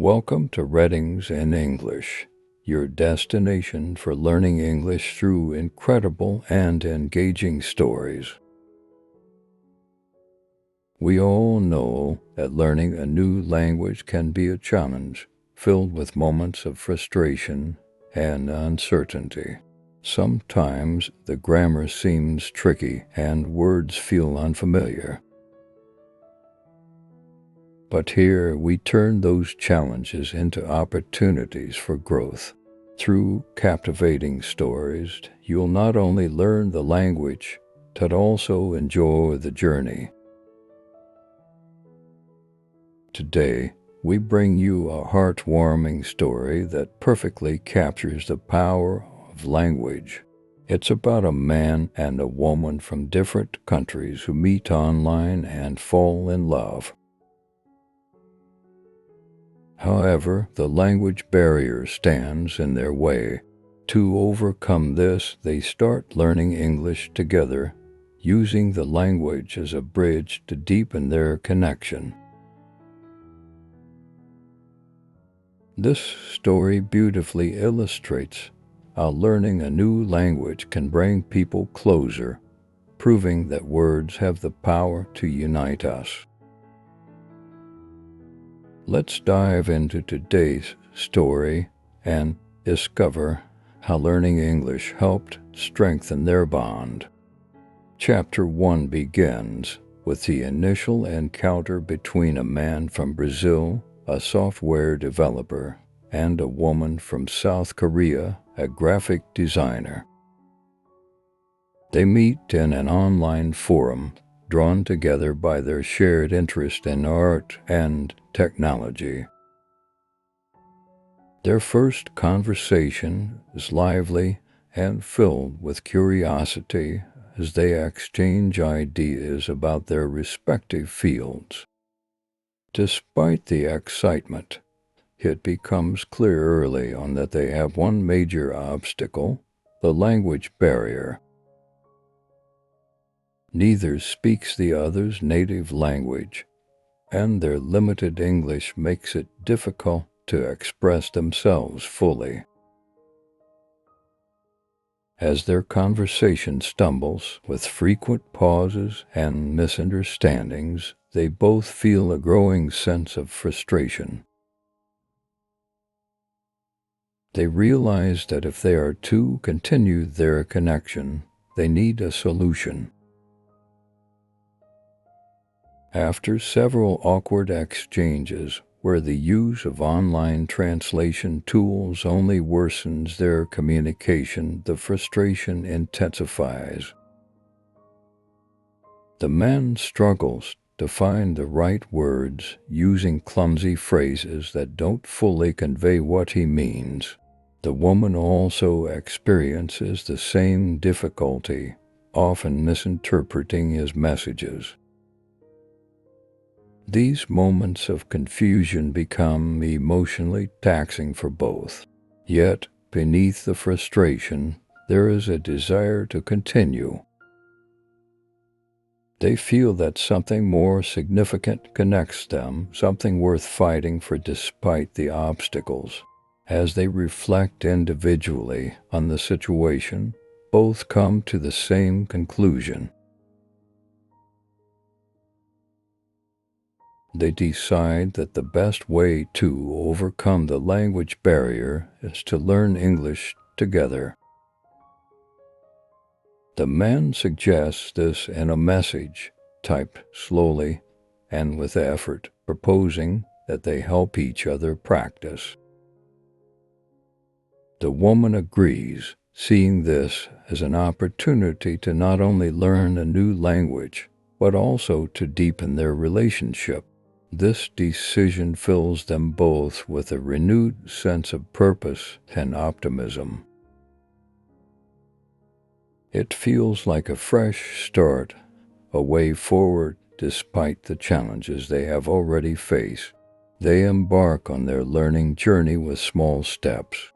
Welcome to Readings in English, your destination for learning English through incredible and engaging stories. We all know that learning a new language can be a challenge, filled with moments of frustration and uncertainty. Sometimes the grammar seems tricky and words feel unfamiliar. But here we turn those challenges into opportunities for growth. Through captivating stories, you'll not only learn the language, but also enjoy the journey. Today, we bring you a heartwarming story that perfectly captures the power of language. It's about a man and a woman from different countries who meet online and fall in love. However, the language barrier stands in their way. To overcome this, they start learning English together, using the language as a bridge to deepen their connection. This story beautifully illustrates how learning a new language can bring people closer, proving that words have the power to unite us. Let's dive into today's story and discover how learning English helped strengthen their bond. Chapter 1 begins with the initial encounter between a man from Brazil, a software developer, and a woman from South Korea, a graphic designer. They meet in an online forum, drawn together by their shared interest in art and technology. Their first conversation is lively and filled with curiosity as they exchange ideas about their respective fields. Despite the excitement, it becomes clear early on that they have one major obstacle: the language barrier. Neither speaks the other's native language, and their limited English makes it difficult to express themselves fully. As their conversation stumbles with frequent pauses and misunderstandings, they both feel a growing sense of frustration. They realize that if they are to continue their connection, they need a solution. After several awkward exchanges, where the use of online translation tools only worsens their communication, the frustration intensifies. The man struggles to find the right words, using clumsy phrases that don't fully convey what he means. The woman also experiences the same difficulty, often misinterpreting his messages. These moments of confusion become emotionally taxing for both. Yet, beneath the frustration, there is a desire to continue. They feel that something more significant connects them, something worth fighting for despite the obstacles. As they reflect individually on the situation, both come to the same conclusion. They decide that the best way to overcome the language barrier is to learn English together. The man suggests this in a message, typed slowly and with effort, proposing that they help each other practice. The woman agrees, seeing this as an opportunity to not only learn a new language, but also to deepen their relationship. This decision fills them both with a renewed sense of purpose and optimism. It feels like a fresh start, a way forward despite the challenges they have already faced. They embark on their learning journey with small steps.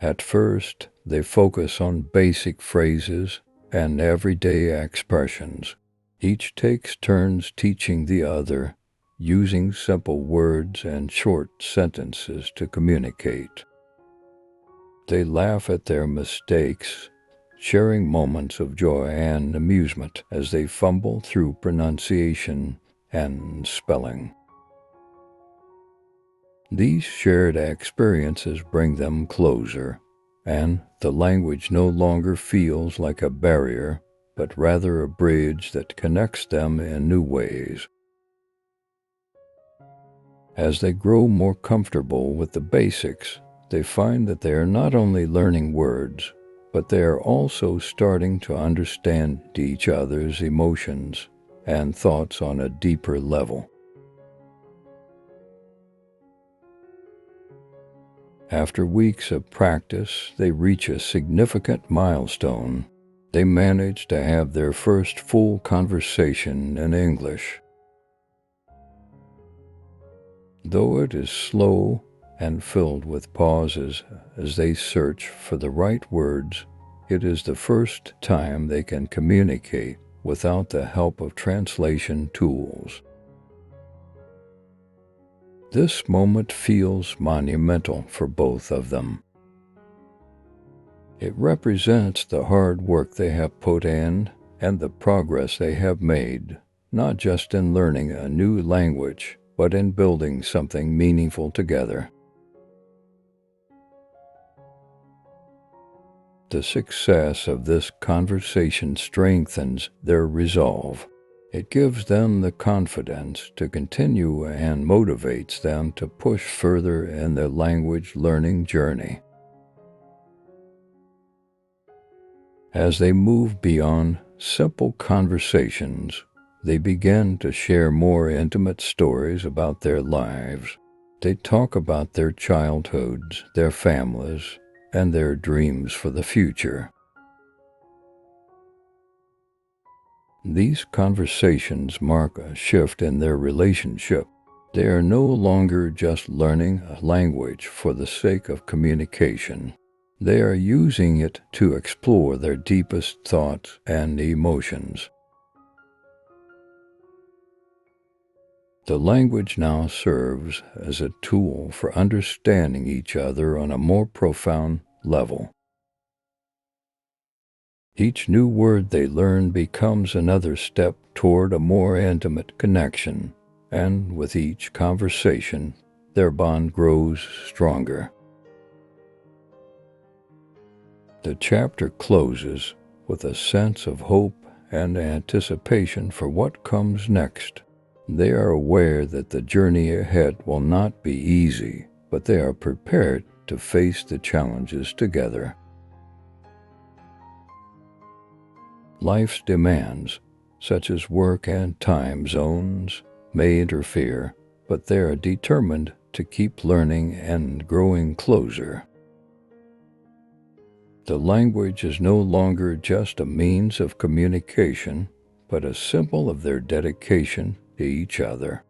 At first, they focus on basic phrases and everyday expressions. Each takes turns teaching the other, using simple words and short sentences to communicate. They laugh at their mistakes, sharing moments of joy and amusement as they fumble through pronunciation and spelling. These shared experiences bring them closer, and the language no longer feels like a barrier, but rather a bridge that connects them in new ways. As they grow more comfortable with the basics, they find that they are not only learning words, but they are also starting to understand each other's emotions and thoughts on a deeper level. After weeks of practice, they reach a significant milestone. They manage to have their first full conversation in English. Though it is slow and filled with pauses as they search for the right words, it is the first time they can communicate without the help of translation tools. This moment feels monumental for both of them. It represents the hard work they have put in and the progress they have made, not just in learning a new language, but in building something meaningful together. The success of this conversation strengthens their resolve. It gives them the confidence to continue and motivates them to push further in their language learning journey. As they move beyond simple conversations, they begin to share more intimate stories about their lives. They talk about their childhoods, their families, and their dreams for the future. These conversations mark a shift in their relationship. They are no longer just learning a language for the sake of communication. They are using it to explore their deepest thoughts and emotions. The language now serves as a tool for understanding each other on a more profound level. Each new word they learn becomes another step toward a more intimate connection, and with each conversation, their bond grows stronger. The chapter closes with a sense of hope and anticipation for what comes next. They are aware that the journey ahead will not be easy, but they are prepared to face the challenges together. Life's demands, such as work and time zones, may interfere, but they are determined to keep learning and growing closer. The language is no longer just a means of communication, but a symbol of their dedication to each other.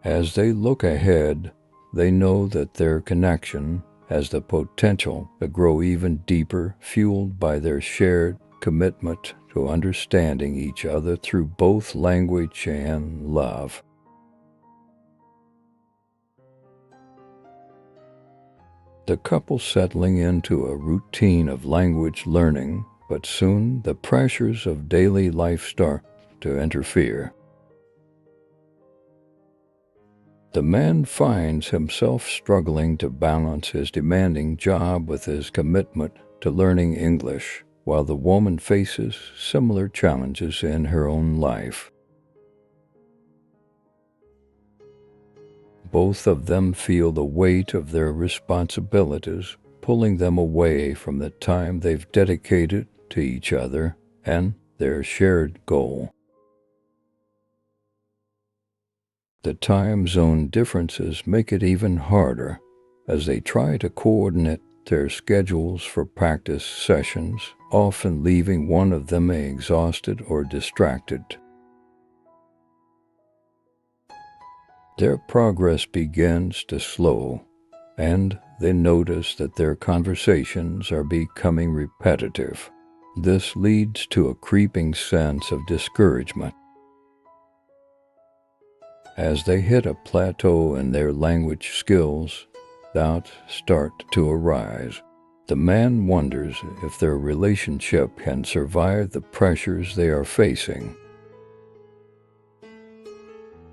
As they look ahead, they know that their connection has the potential to grow even deeper, fueled by their shared commitment to understanding each other through both language and love. The couple settling into a routine of language learning, but soon the pressures of daily life start to interfere. The man finds himself struggling to balance his demanding job with his commitment to learning English, while the woman faces similar challenges in her own life. Both of them feel the weight of their responsibilities, pulling them away from the time they've dedicated to each other and their shared goal. The time zone differences make it even harder as they try to coordinate their schedules for practice sessions, often leaving one of them exhausted or distracted. Their progress begins to slow, and they notice that their conversations are becoming repetitive. This leads to a creeping sense of discouragement. As they hit a plateau in their language skills, doubts start to arise. The man wonders if their relationship can survive the pressures they are facing.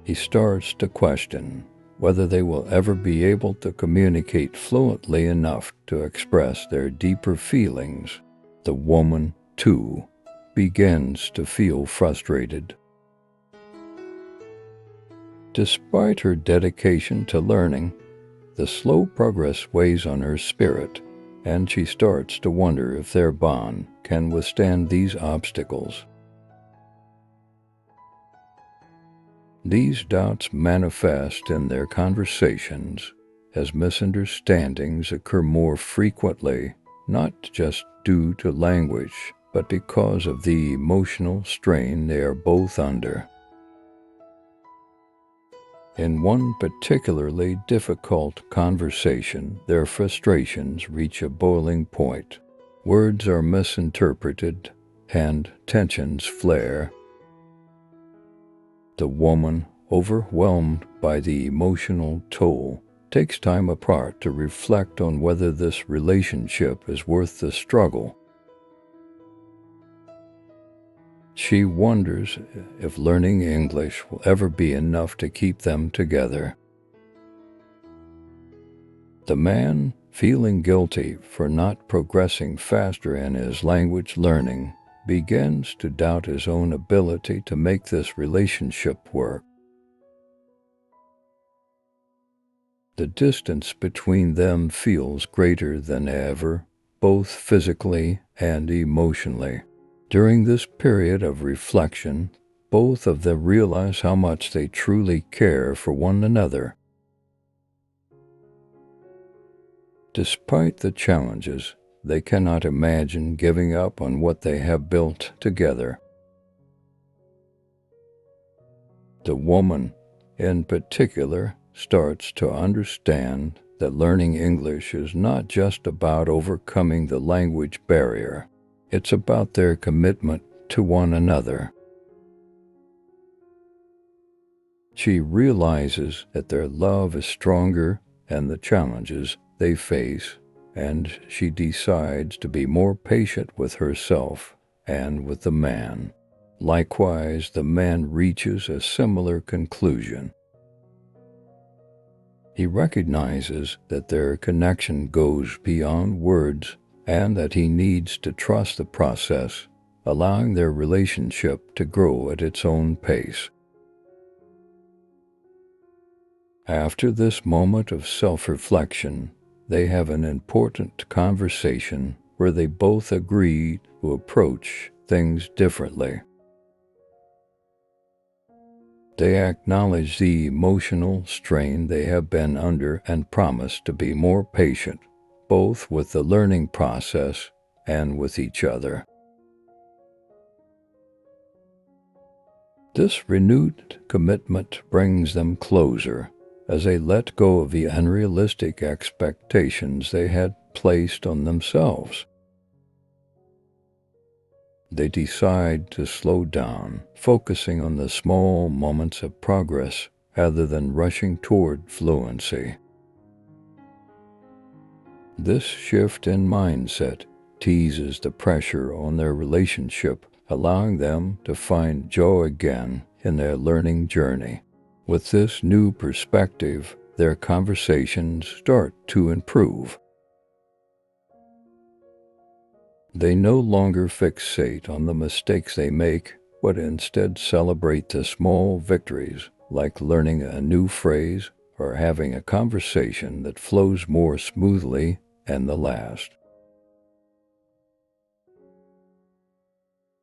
He starts to question whether they will ever be able to communicate fluently enough to express their deeper feelings. The woman, too, begins to feel frustrated. Despite her dedication to learning, the slow progress weighs on her spirit, and she starts to wonder if their bond can withstand these obstacles. These doubts manifest in their conversations as misunderstandings occur more frequently, not just due to language, but because of the emotional strain they are both under. In one particularly difficult conversation, their frustrations reach a boiling point. Words are misinterpreted and tensions flare. The woman, overwhelmed by the emotional toll, takes time apart to reflect on whether this relationship is worth the struggle. She wonders if learning English will ever be enough to keep them together. The man, feeling guilty for not progressing faster in his language learning, begins to doubt his own ability to make this relationship work. The distance between them feels greater than ever, both physically and emotionally. During this period of reflection, both of them realize how much they truly care for one another. Despite the challenges, they cannot imagine giving up on what they have built together. The woman, in particular, starts to understand that learning English is not just about overcoming the language barrier. It's about their commitment to one another. She realizes that their love is stronger than the challenges they face, and she decides to be more patient with herself and with the man. Likewise, the man reaches a similar conclusion. He recognizes that their connection goes beyond words and that he needs to trust the process, allowing their relationship to grow at its own pace. After this moment of self-reflection, they have an important conversation where they both agree to approach things differently. They acknowledge the emotional strain they have been under and promise to be more patient, both with the learning process and with each other. This renewed commitment brings them closer as they let go of the unrealistic expectations they had placed on themselves. They decide to slow down, focusing on the small moments of progress rather than rushing toward fluency. This shift in mindset eases the pressure on their relationship, allowing them to find joy again in their learning journey. With this new perspective, their conversations start to improve. They no longer fixate on the mistakes they make, but instead celebrate the small victories, like learning a new phrase or having a conversation that flows more smoothly than the last.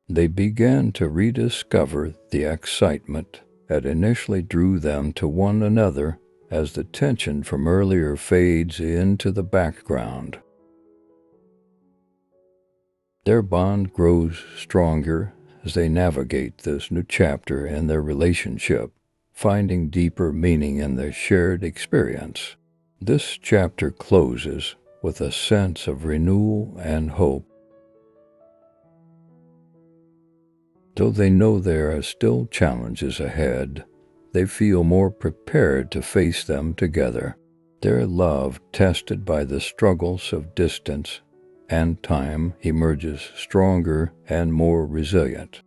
They began to rediscover the excitement that initially drew them to one another as the tension from earlier fades into the background. Their bond grows stronger as they navigate this new chapter in their relationship, finding deeper meaning in their shared experience. This chapter closes with a sense of renewal and hope. Though they know there are still challenges ahead, they feel more prepared to face them together. Their love, tested by the struggles of distance and time, emerges stronger and more resilient.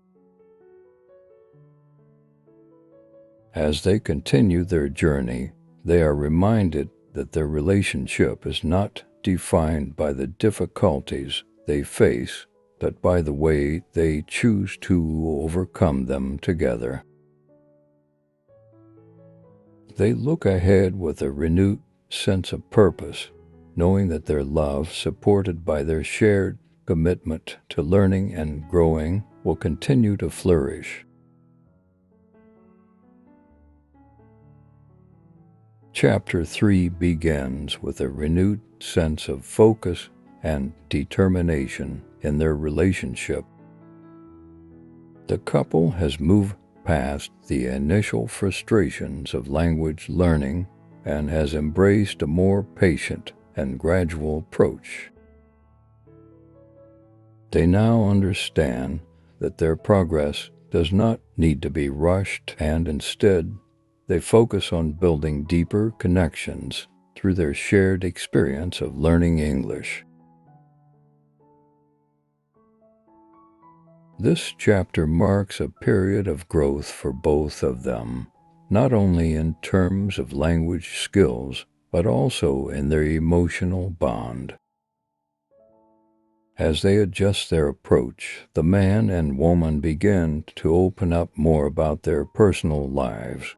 As they continue their journey, they are reminded that their relationship is not defined by the difficulties they face, but by the way they choose to overcome them together. They look ahead with a renewed sense of purpose, knowing that their love, supported by their shared commitment to learning and growing, will continue to flourish. Chapter 3 begins with a renewed sense of focus and determination in their relationship. The couple has moved past the initial frustrations of language learning and has embraced a more patient and gradual approach. They now understand that their progress does not need to be rushed, and instead they focus on building deeper connections through their shared experience of learning English. This chapter marks a period of growth for both of them, not only in terms of language skills, but also in their emotional bond. As they adjust their approach, the man and woman begin to open up more about their personal lives.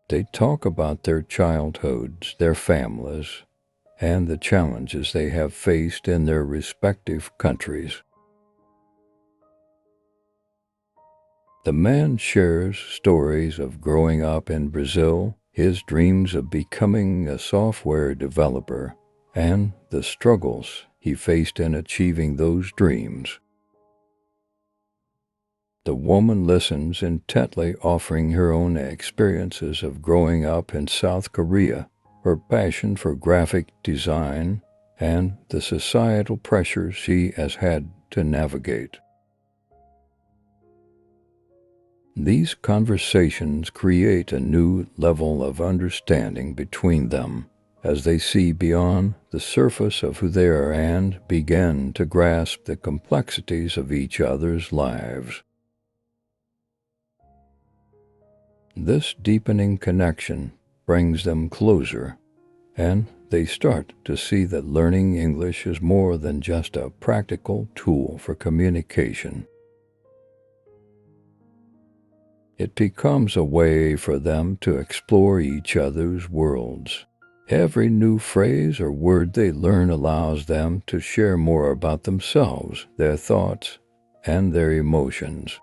They talk about their childhoods, their families, and the challenges they have faced in their respective countries. The man shares stories of growing up in Brazil, his dreams of becoming a software developer, and the struggles he faced in achieving those dreams. The woman listens intently, offering her own experiences of growing up in South Korea, her passion for graphic design, and the societal pressures she has had to navigate. These conversations create a new level of understanding between them as they see beyond the surface of who they are and begin to grasp the complexities of each other's lives. This deepening connection brings them closer, and they start to see that learning English is more than just a practical tool for communication. It becomes a way for them to explore each other's worlds. Every new phrase or word they learn allows them to share more about themselves, their thoughts, and their emotions.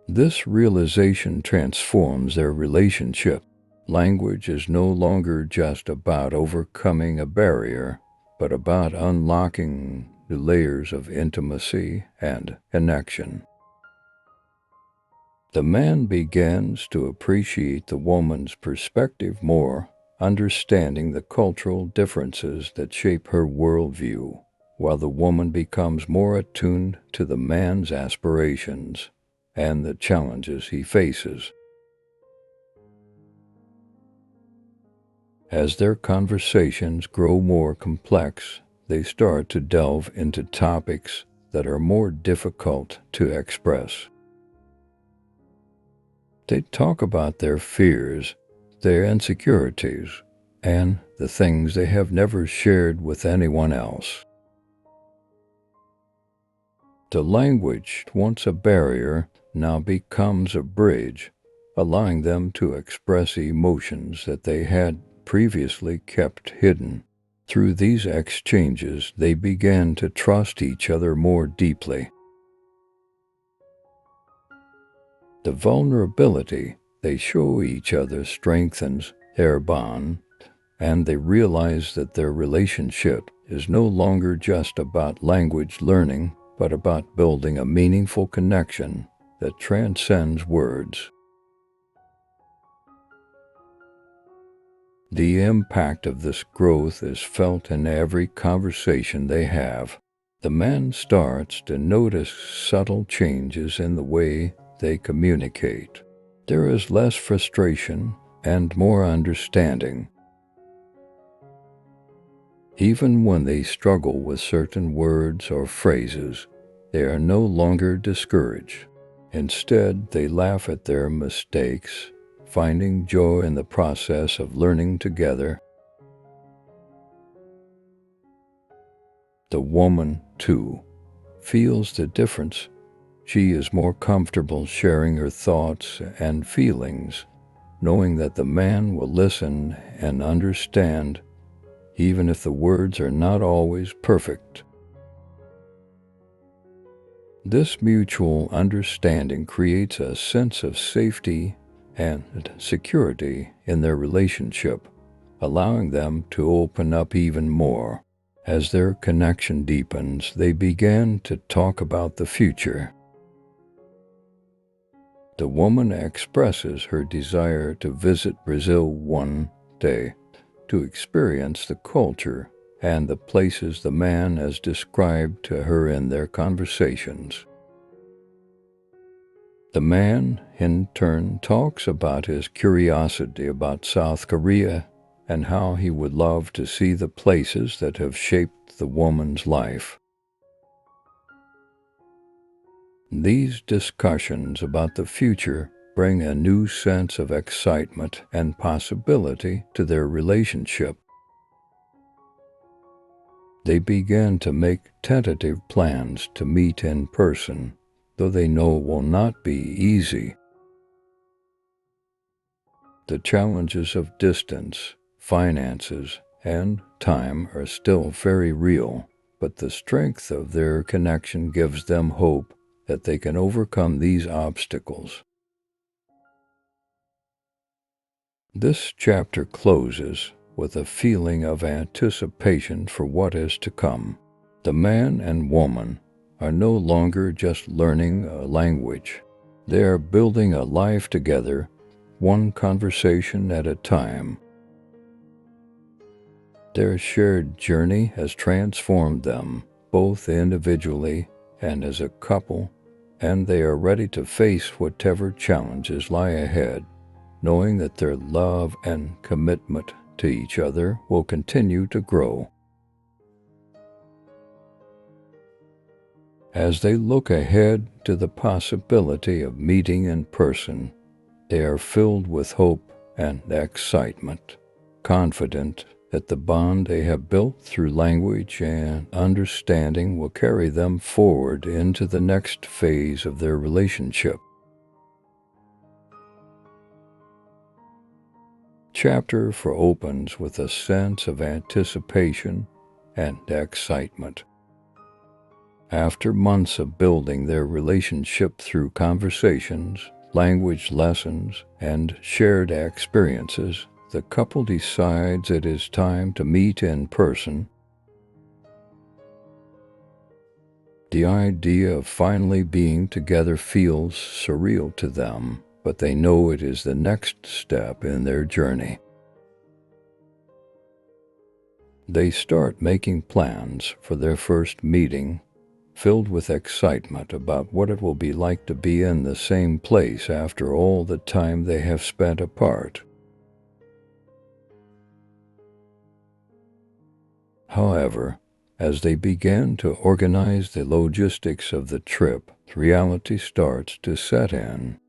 This realization transforms their relationship. Language is no longer just about overcoming a barrier, but about unlocking the layers of intimacy and connection. The man begins to appreciate the woman's perspective more, understanding the cultural differences that shape her worldview, while the woman becomes more attuned to the man's aspirations and the challenges he faces. As their conversations grow more complex, they start to delve into topics that are more difficult to express. They talk about their fears, their insecurities, and the things they have never shared with anyone else. The language, once a barrier, now becomes a bridge, allowing them to express emotions that they had previously kept hidden. Through these exchanges, they began to trust each other more deeply. The vulnerability they show each other strengthens their bond, and they realize that their relationship is no longer just about language learning, but about building a meaningful connection that transcends words. The impact of this growth is felt in every conversation they have. The man starts to notice subtle changes in the way they communicate. There is less frustration and more understanding. Even when they struggle with certain words or phrases, they are no longer discouraged. Instead, they laugh at their mistakes, finding joy in the process of learning together. The woman, too, feels the difference. She is more comfortable sharing her thoughts and feelings, knowing that the man will listen and understand, even if the words are not always perfect. This mutual understanding creates a sense of safety and security in their relationship, allowing them to open up even more. As their connection deepens, they begin to talk about the future. The woman expresses her desire to visit Brazil one day, to experience the culture and the places the man has described to her in their conversations. The man, in turn, talks about his curiosity about South Korea and how he would love to see the places that have shaped the woman's life. These discussions about the future bring a new sense of excitement and possibility to their relationship. They begin to make tentative plans to meet in person, though they know it will not be easy. The challenges of distance, finances, and time are still very real, but the strength of their connection gives them hope that they can overcome these obstacles. This chapter closes with a feeling of anticipation for what is to come. The man and woman are no longer just learning a language. They are building a life together, one conversation at a time. Their shared journey has transformed them, both individually and as a couple, and they are ready to face whatever challenges lie ahead, knowing that their love and commitment to each other will continue to grow. As they look ahead to the possibility of meeting in person, they are filled with hope and excitement, confident that the bond they have built through language and understanding will carry them forward into the next phase of their relationship. Chapter 4 opens with a sense of anticipation and excitement. After months of building their relationship through conversations, language lessons, and shared experiences, the couple decides it is time to meet in person. The idea of finally being together feels surreal to them, but they know it is the next step in their journey. They start making plans for their first meeting, filled with excitement about what it will be like to be in the same place after all the time they have spent apart. However, as they begin to organize the logistics of the trip, reality starts to set in.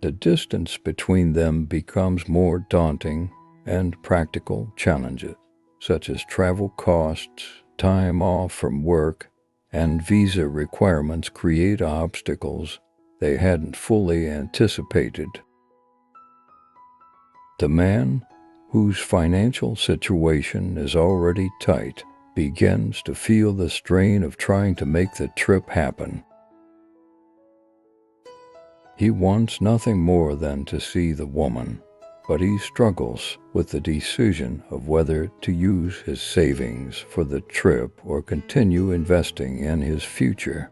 The distance between them becomes more daunting, and practical challenges, such as travel costs, time off from work, and visa requirements, create obstacles they hadn't fully anticipated. The man, whose financial situation is already tight, begins to feel the strain of trying to make the trip happen. He wants nothing more than to see the woman, but he struggles with the decision of whether to use his savings for the trip or continue investing in his future.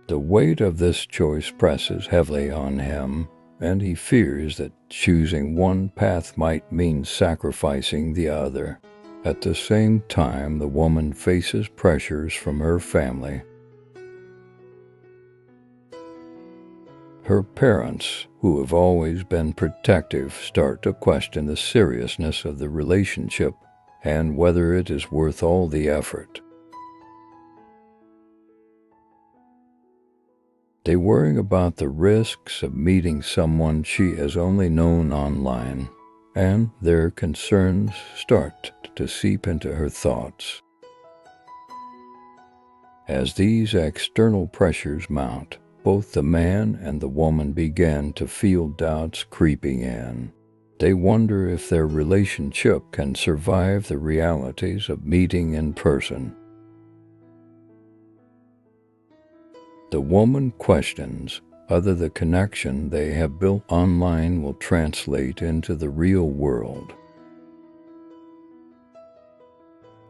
The weight of this choice presses heavily on him, and he fears that choosing one path might mean sacrificing the other. At the same time, the woman faces pressures from her family. Her parents, who have always been protective, start to question the seriousness of the relationship and whether it is worth all the effort. They worry about the risks of meeting someone she has only known online, and their concerns start to seep into her thoughts. As these external pressures mount, both the man and the woman begin to feel doubts creeping in. They wonder if their relationship can survive the realities of meeting in person. The woman questions whether the connection they have built online will translate into the real world.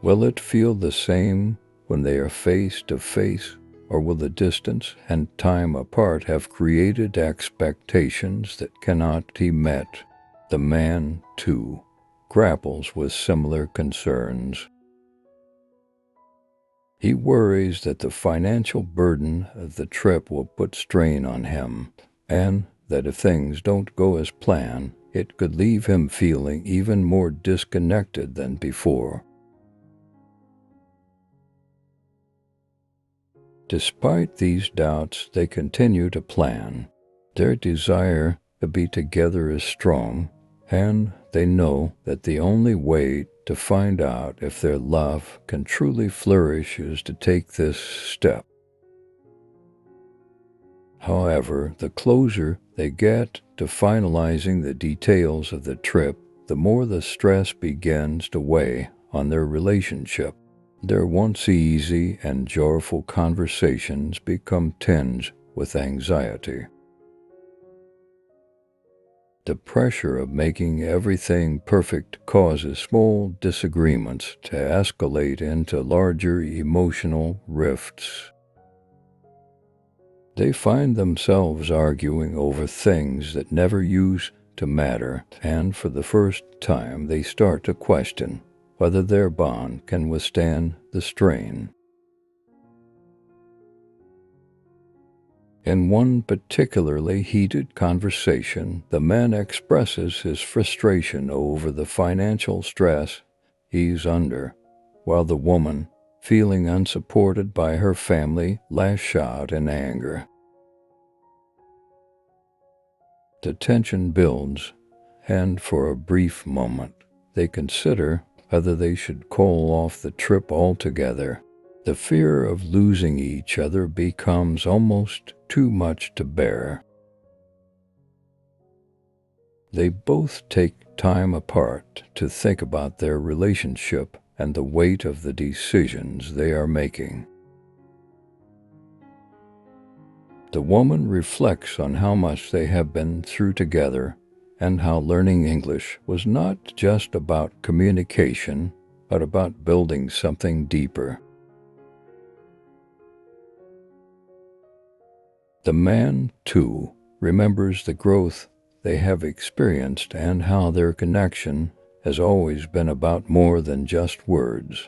Will it feel the same when they are face to face, or will the distance and time apart have created expectations that cannot be met? The man, too, grapples with similar concerns. He worries that the financial burden of the trip will put strain on him, and that if things don't go as planned, it could leave him feeling even more disconnected than before. Despite these doubts, they continue to plan. Their desire to be together is strong, and they know that the only way to find out if their love can truly flourish is to take this step. However, the closer they get to finalizing the details of the trip, the more the stress begins to weigh on their relationship. Their once easy and joyful conversations become tinged with anxiety. The pressure of making everything perfect causes small disagreements to escalate into larger emotional rifts. They find themselves arguing over things that never used to matter, and for the first time they start to question whether their bond can withstand the strain. In one particularly heated conversation, the man expresses his frustration over the financial stress he's under, while the woman, feeling unsupported by her family, lashes out in anger. The tension builds, and for a brief moment, they consider whether they should call off the trip altogether. The fear of losing each other becomes almost too much to bear. They both take time apart to think about their relationship and the weight of the decisions they are making. The woman reflects on how much they have been through together and how learning English was not just about communication, but about building something deeper. The man, too, remembers the growth they have experienced and how their connection has always been about more than just words.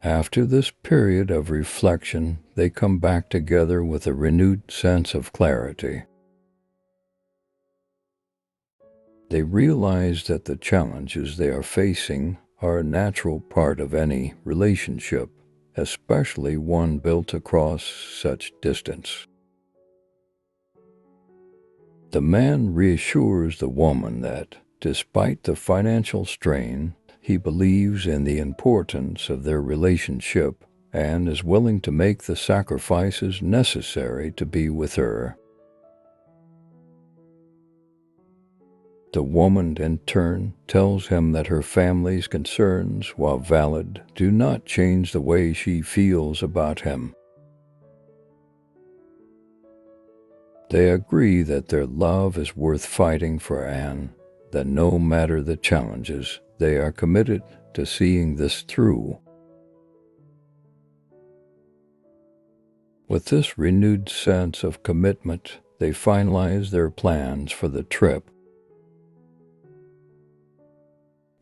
After this period of reflection, they come back together with a renewed sense of clarity. They realize that the challenges they are facing are a natural part of any relationship, especially one built across such distance. The man reassures the woman that, despite the financial strain, he believes in the importance of their relationship and is willing to make the sacrifices necessary to be with her. The woman, in turn, tells him that her family's concerns, while valid, do not change the way she feels about him. They agree that their love is worth fighting for and that no matter the challenges, they are committed to seeing this through. With this renewed sense of commitment, they finalize their plans for the trip.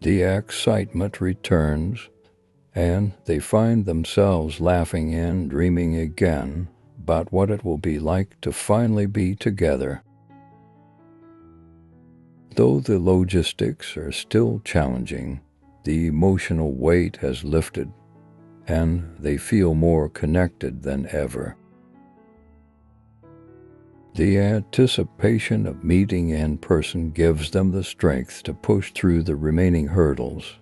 The excitement returns, and they find themselves laughing and dreaming again about what it will be like to finally be together. Though the logistics are still challenging, the emotional weight has lifted, and they feel more connected than ever. The anticipation of meeting in person gives them the strength to push through the remaining hurdles,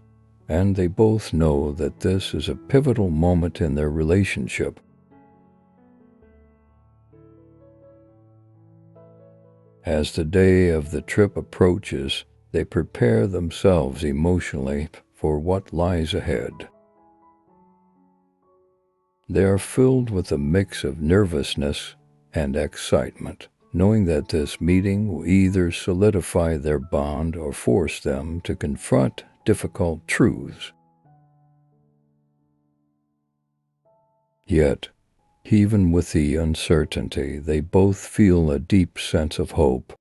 and they both know that this is a pivotal moment in their relationship. As the day of the trip approaches, they prepare themselves emotionally for what lies ahead. They are filled with a mix of nervousness and excitement, knowing that this meeting will either solidify their bond or force them to confront difficult truths. Yet, even with the uncertainty, they both feel a deep sense of hope.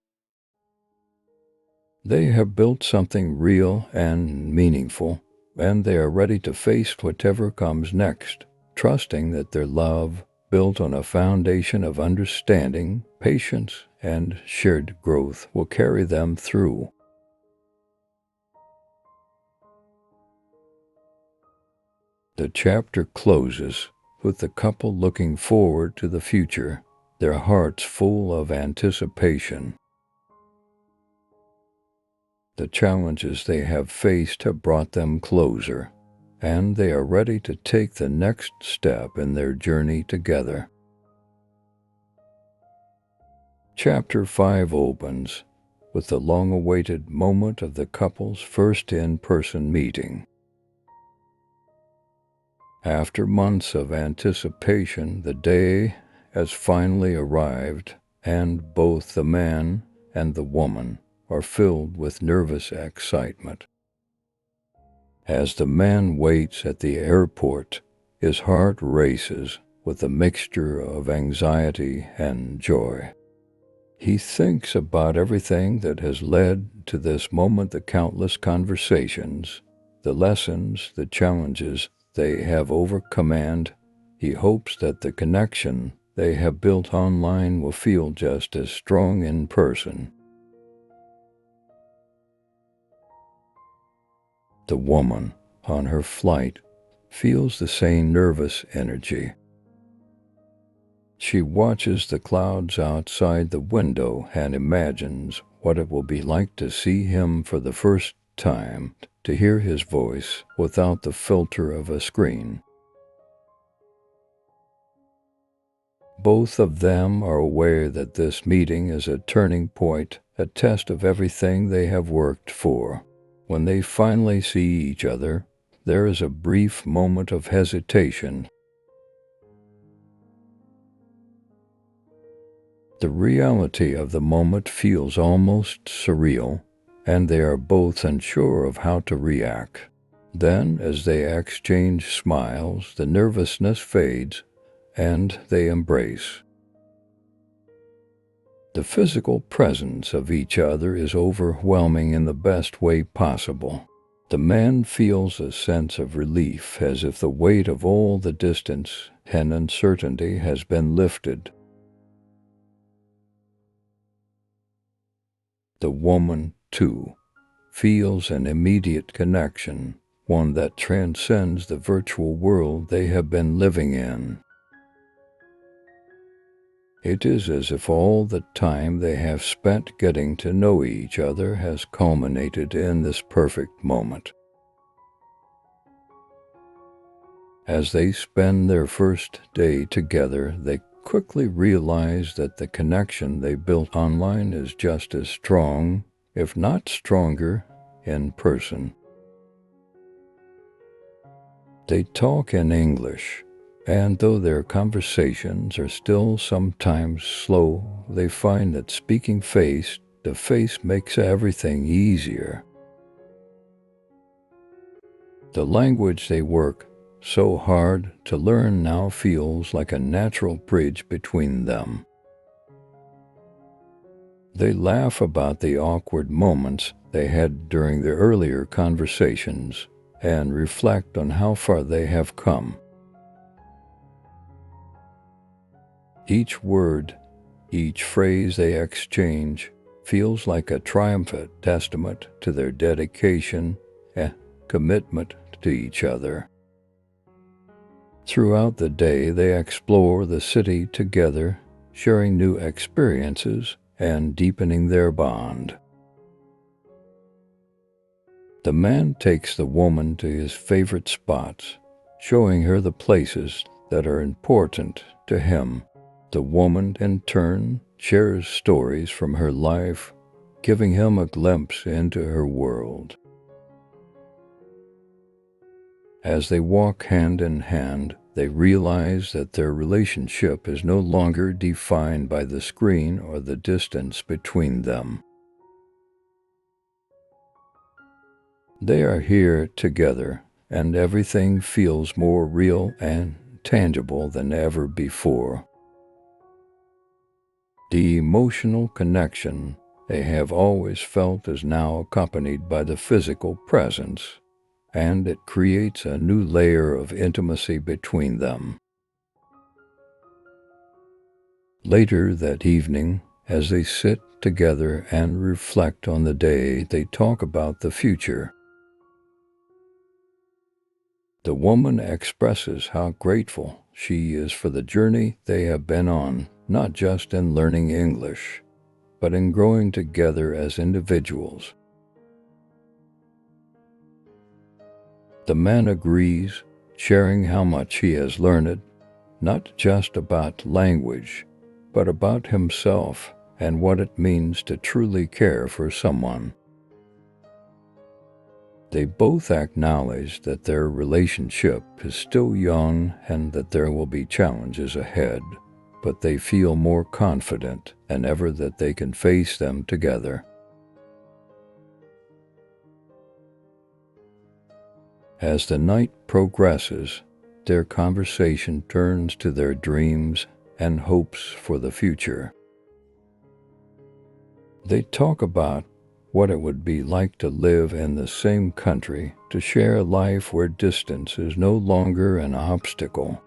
They have built something real and meaningful, and they are ready to face whatever comes next, trusting that their love, built on a foundation of understanding, patience, and shared growth, will carry them through. The chapter closes with the couple looking forward to the future, their hearts full of anticipation. The challenges they have faced have brought them closer, and they are ready to take the next step in their journey together. Chapter 5 opens with the long-awaited moment of the couple's first in-person meeting. After months of anticipation, the day has finally arrived, and both the man and the woman are filled with nervous excitement. As the man waits at the airport, his heart races with a mixture of anxiety and joy. He thinks about everything that has led to this moment, the countless conversations, the lessons, the challenges they have overcome, and he hopes that the connection they have built online will feel just as strong in person. The woman, on her flight, feels the same nervous energy. She watches the clouds outside the window and imagines what it will be like to see him for the first time, to hear his voice without the filter of a screen. Both of them are aware that this meeting is a turning point, a test of everything they have worked for. When they finally see each other, there is a brief moment of hesitation. The reality of the moment feels almost surreal, and they are both unsure of how to react. Then, as they exchange smiles, the nervousness fades, and they embrace. The physical presence of each other is overwhelming in the best way possible. The man feels a sense of relief, as if the weight of all the distance and uncertainty has been lifted. The woman, too, feels an immediate connection, one that transcends the virtual world they have been living in. It is as if all the time they have spent getting to know each other has culminated in this perfect moment. As they spend their first day together, they quickly realize that the connection they built online is just as strong, if not stronger, in person. They talk in English, and though their conversations are still sometimes slow, they find that speaking face to face makes everything easier. The language they work so hard to learn now feels like a natural bridge between them. They laugh about the awkward moments they had during their earlier conversations and reflect on how far they have come. Each word, each phrase they exchange feels like a triumphant testament to their dedication and commitment to each other. Throughout the day, they explore the city together, sharing new experiences and deepening their bond. The man takes the woman to his favorite spots, showing her the places that are important to him. The woman, in turn, shares stories from her life, giving him a glimpse into her world. As they walk hand in hand, they realize that their relationship is no longer defined by the screen or the distance between them. They are here together, and everything feels more real and tangible than ever before. The emotional connection they have always felt is now accompanied by the physical presence, and it creates a new layer of intimacy between them. Later that evening, as they sit together and reflect on the day, they talk about the future. The woman expresses how grateful she is for the journey they have been on, not just in learning English, but in growing together as individuals. The man agrees, sharing how much he has learned, not just about language, but about himself and what it means to truly care for someone. They both acknowledge that their relationship is still young and that there will be challenges ahead, but they feel more confident than ever that they can face them together. As the night progresses, their conversation turns to their dreams and hopes for the future. They talk about what it would be like to live in the same country, to share a life where distance is no longer an obstacle.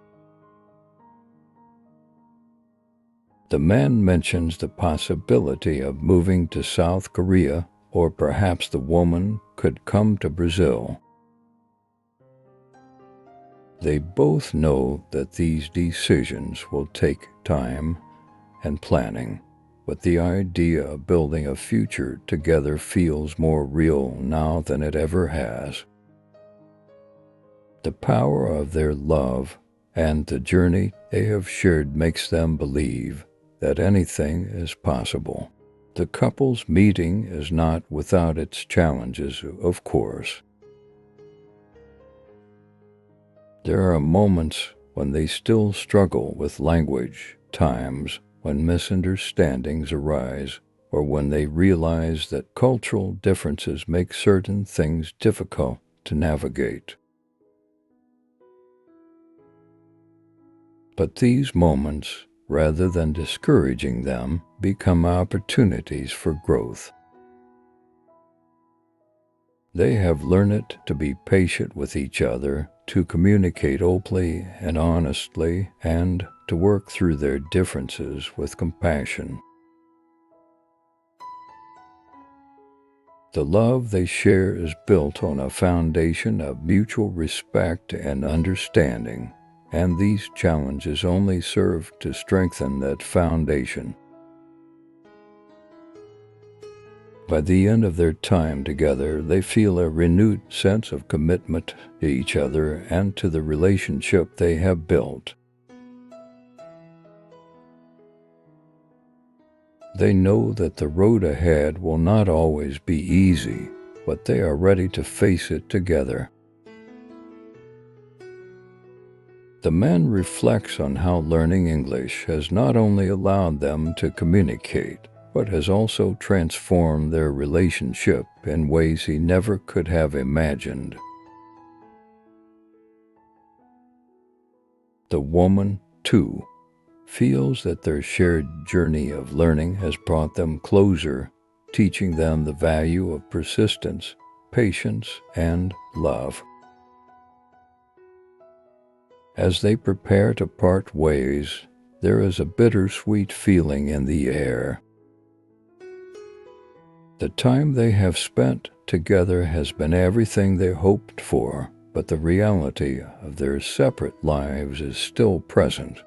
The man mentions the possibility of moving to South Korea, or perhaps the woman could come to Brazil. They both know that these decisions will take time and planning, but the idea of building a future together feels more real now than it ever has. The power of their love and the journey they have shared makes them believe that anything is possible. The couple's meeting is not without its challenges, of course. There are moments when they still struggle with language, times when misunderstandings arise, or when they realize that cultural differences make certain things difficult to navigate. But these moments, rather than discouraging them, become opportunities for growth. They have learned to be patient with each other, to communicate openly and honestly, and to work through their differences with compassion. The love they share is built on a foundation of mutual respect and understanding, and these challenges only serve to strengthen that foundation. By the end of their time together, they feel a renewed sense of commitment to each other and to the relationship they have built. They know that the road ahead will not always be easy, but they are ready to face it together. The man reflects on how learning English has not only allowed them to communicate, but has also transformed their relationship in ways he never could have imagined. The woman, too, feels that their shared journey of learning has brought them closer teaching them the value of persistence, patience, and love. As they prepare to part ways, there is a bittersweet feeling in the air. The time they have spent together has been everything they hoped for, but the reality of their separate lives is still present.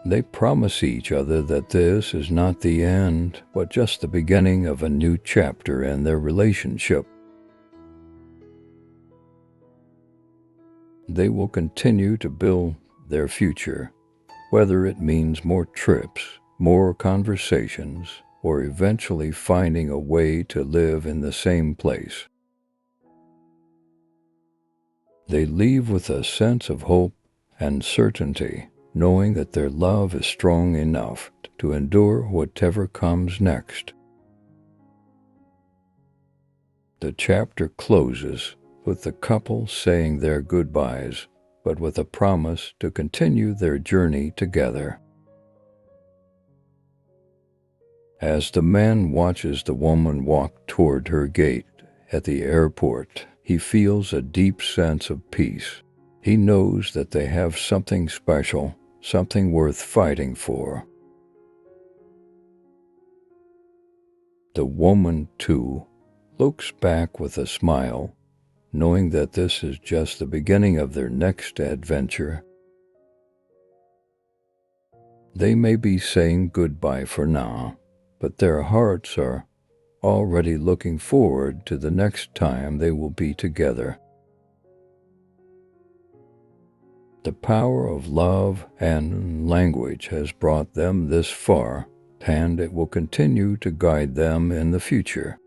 They promise each other that this is not the end, but just the beginning of a new chapter in their relationship. They will continue to build their future, whether it means more trips, more conversations, or eventually finding a way to live in the same place. They leave with a sense of hope and certainty, knowing that their love is strong enough to endure whatever comes next. The chapter closes with the couple saying their goodbyes, but with a promise to continue their journey together. As the man watches the woman walk toward her gate at the airport, he feels a deep sense of peace. He knows that they have something special, something worth fighting for. The woman, too, looks back with a smile, knowing that this is just the beginning of their next adventure. They may be saying goodbye for now, but their hearts are already looking forward to the next time they will be together. The power of love and language has brought them this far, and it will continue to guide them in the future.